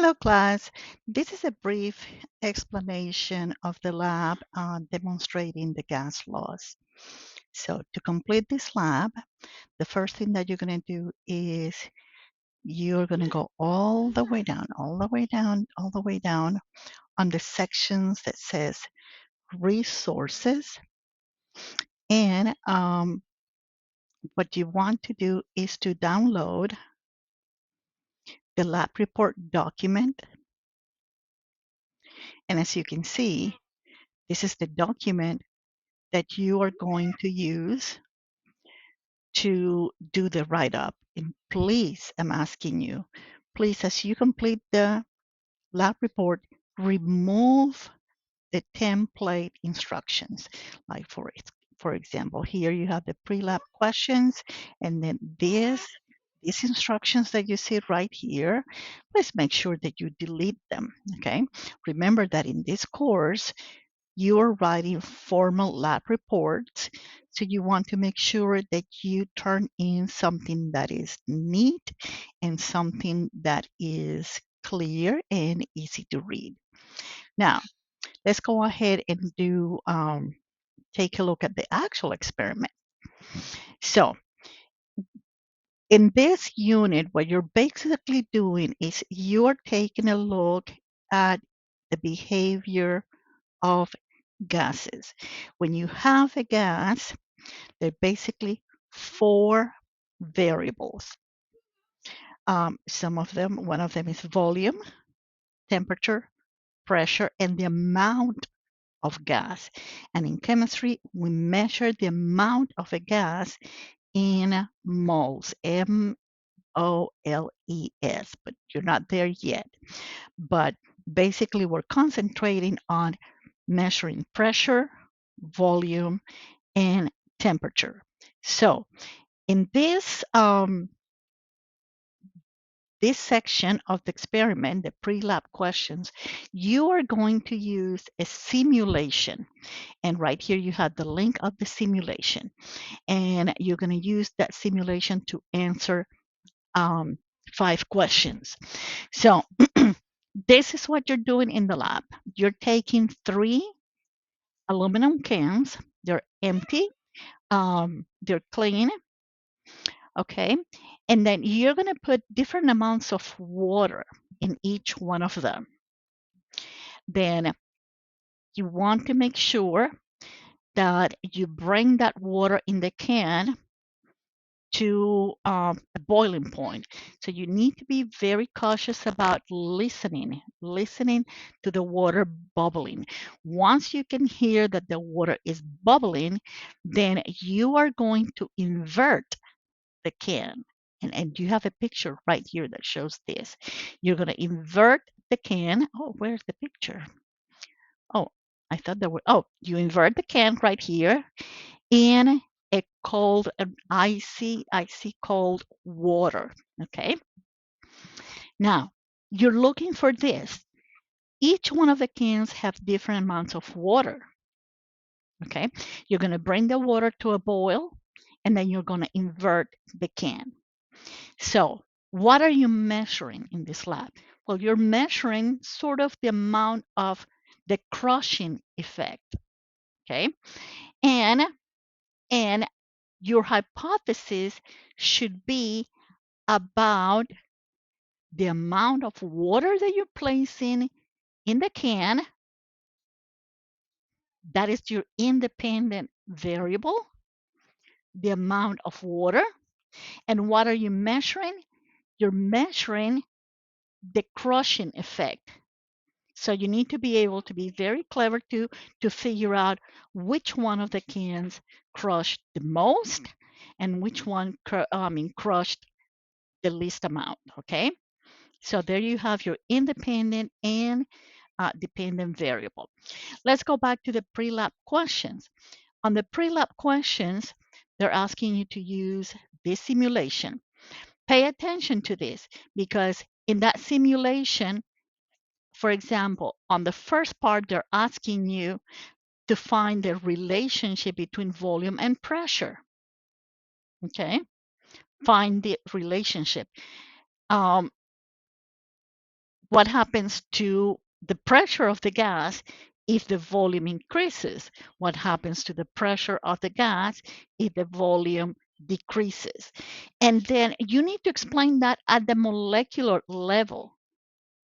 Hello, class. This is a brief explanation of the lab demonstrating the gas laws. So to complete this lab, the first thing that you're going to do is you're going to go all the way down, all the way down, all the way down on the sections that says resources. And what you want to do is to download the lab report document. And as you can see, this is the document that you are going to use to do the write-up. And please, I'm asking you, please, as you complete the lab report, remove the template instructions. Like for example, here you have the pre-lab questions, and then these instructions that you see right here, please make sure that you delete them, okay? Remember that in this course, you are writing formal lab reports, so you want to make sure that you turn in something that is neat and something that is clear and easy to read. Now, let's go ahead and take a look at the actual experiment. So, in this unit, what you're basically doing is you're taking a look at the behavior of gases. When you have a gas, there are basically four variables. One of them is volume, temperature, pressure, and the amount of gas. And in chemistry, we measure the amount of a gas in moles, MOLES, but you're not there yet. But basically, we're concentrating on measuring pressure, volume, and temperature. So in this section of the experiment, the pre-lab questions, you are going to use a simulation. And right here you have the link of the simulation. And you're going to use that simulation to answer 5 questions. So this is what you're doing in the lab. You're taking 3 aluminum cans. They're empty. They're clean. Okay. And then you're going to put different amounts of water in each one of them. Then you want to make sure that you bring that water in the can to a boiling point. So you need to be very cautious about listening to the water bubbling. Once you can hear that the water is bubbling, then you are going to invert the can. And you have a picture right here that shows this. You're going to invert the can. Oh, where's the picture? Oh, I thought there were. Oh, you invert the can right here in a cold, icy cold water. Okay. Now, you're looking for this. Each one of the cans have different amounts of water. Okay. You're going to bring the water to a boil, and then you're going to invert the can. So, what are you measuring in this lab? Well, you're measuring sort of the amount of the crushing effect, okay? And your hypothesis should be about the amount of water that you're placing in the can. That is your independent variable, the amount of water. And what are you measuring? You're measuring the crushing effect. So you need to be able to be very clever to figure out which one of the cans crushed the most and which one crushed the least amount. Okay, so there you have your independent and dependent variable. Let's go back to the pre-lab questions. On the pre-lab questions, they're asking you to use this simulation. Pay attention to this because in that simulation, for example, on the first part, they're asking you to find the relationship between volume and pressure. Okay, find the relationship. What happens to the pressure of the gas if the volume increases? What happens to the pressure of the gas if the volume decreases? And then you need to explain that at the molecular level.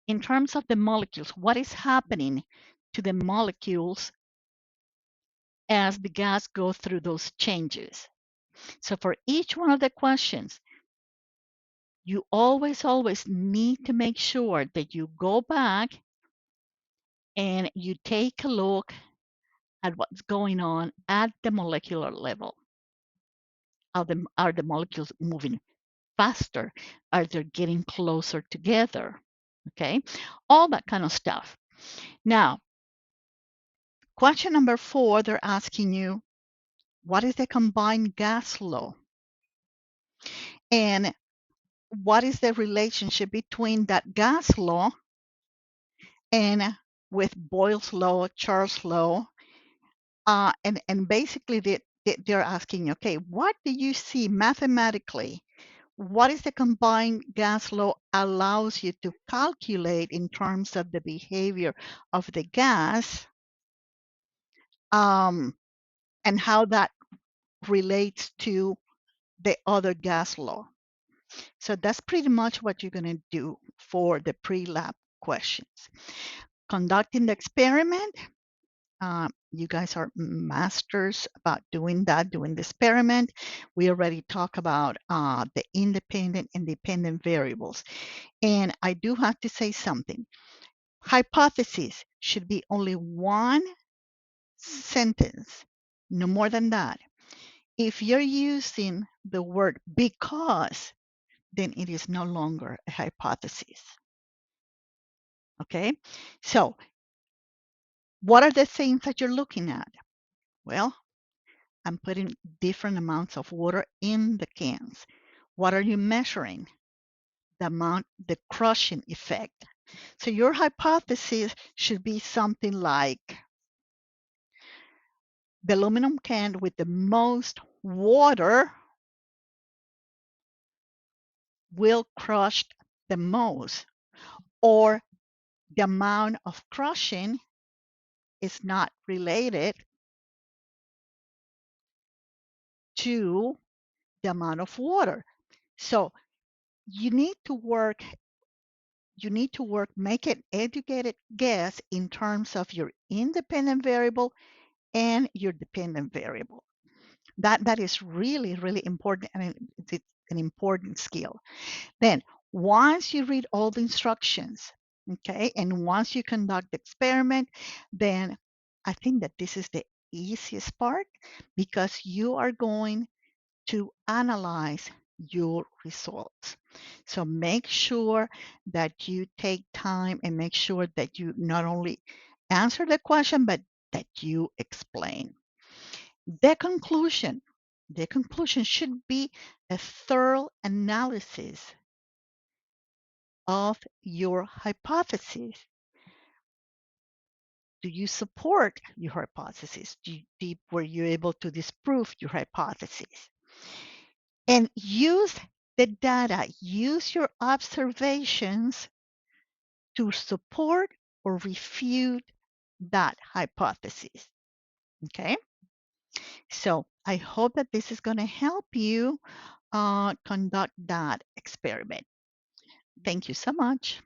In terms of the molecules, what is happening to the molecules as the gas goes through those changes? So for each one of the questions, you always need to make sure that you go back and you take a look at what's going on at the molecular level. Are the molecules moving faster? Are they getting closer together? Okay, all that kind of stuff. Now, question number 4, they're asking you, what is the combined gas law? And what is the relationship between that gas law and with Boyle's law, Charles' law? And basically they're asking, okay, what do you see mathematically? What is the combined gas law allows you to calculate in terms of the behavior of the gas, and how that relates to the other gas law? So that's pretty much what you're going to do for the pre-lab questions. Conducting the experiment, you guys are masters about doing that, doing the experiment. We already talked about the independent and dependent variables. And I do have to say something. Hypothesis should be only one sentence, no more than that. If you're using the word because, then it is no longer a hypothesis. Okay? So, what are the things that you're looking at? Well, I'm putting different amounts of water in the cans. What are you measuring? The amount, the crushing effect. So your hypothesis should be something like the aluminum can with the most water will crush the most, or the amount of crushing is not related to the amount of water. So you need to work, make an educated guess in terms of your independent variable and your dependent variable. That is really important, and it's an important skill. Then once you read all the instructions, okay, and once you conduct the experiment, then I think that this is the easiest part, because you are going to analyze your results. So make sure that you take time and make sure that you not only answer the question, but that you explain. The conclusion. The conclusion should be a thorough analysis of your hypothesis. Do you support your hypothesis? Were you able to disprove your hypothesis? And use the data, use your observations to support or refute that hypothesis. Okay? So I hope that this is going to help you conduct that experiment. Thank you so much.